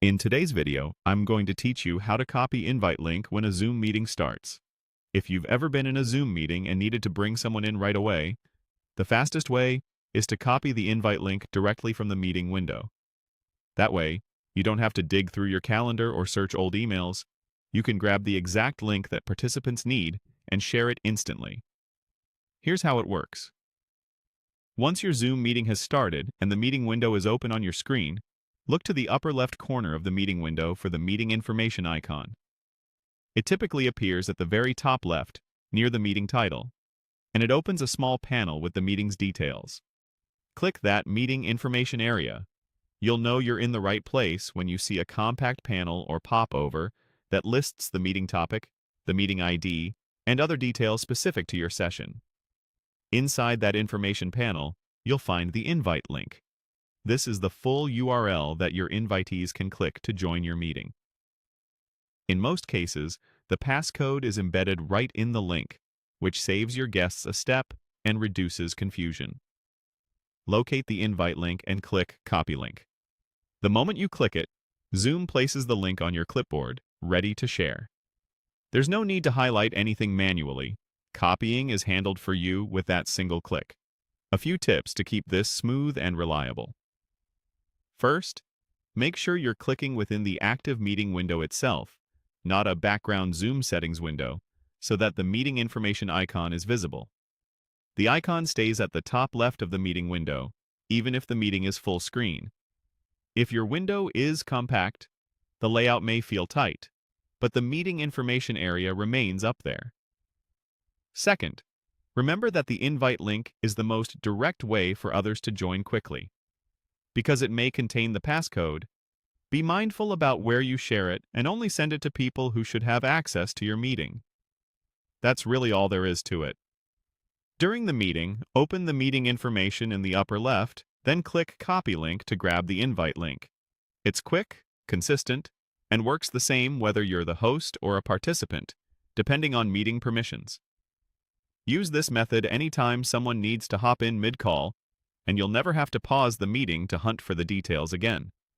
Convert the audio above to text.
In today's video, I'm going to teach you how to copy invite link when a Zoom meeting starts. If you've ever been in a Zoom meeting and needed to bring someone in right away, the fastest way is to copy the invite link directly from the meeting window. That way, you don't have to dig through your calendar or search old emails. You can grab the exact link that participants need and share it instantly. Here's how it works. Once your Zoom meeting has started and the meeting window is open on your screen, look to the upper left corner of the meeting window for the meeting information icon. It typically appears at the very top left, near the meeting title, and it opens a small panel with the meeting's details. Click that meeting information area. You'll know you're in the right place when you see a compact panel or popover that lists the meeting topic, the meeting ID, and other details specific to your session. Inside that information panel, you'll find the invite link. This is the full URL that your invitees can click to join your meeting. In most cases, the passcode is embedded right in the link, which saves your guests a step and reduces confusion. Locate the invite link and click Copy Link. The moment you click it, Zoom places the link on your clipboard, ready to share. There's no need to highlight anything manually. Copying is handled for you with that single click. A few tips to keep this smooth and reliable. First, make sure you're clicking within the active meeting window itself, not a background Zoom settings window, so that the meeting information icon is visible. The icon stays at the top left of the meeting window, even if the meeting is full screen. If your window is compact, the layout may feel tight, but the meeting information area remains up there. Second, remember that the invite link is the most direct way for others to join quickly. Because it may contain the passcode, be mindful about where you share it and only send it to people who should have access to your meeting. That's really all there is to it. During the meeting, open the meeting information in the upper left, then click Copy Link to grab the invite link. It's quick, consistent, and works the same whether you're the host or a participant, depending on meeting permissions. Use this method anytime someone needs to hop in mid-call, and you'll never have to pause the meeting to hunt for the details again.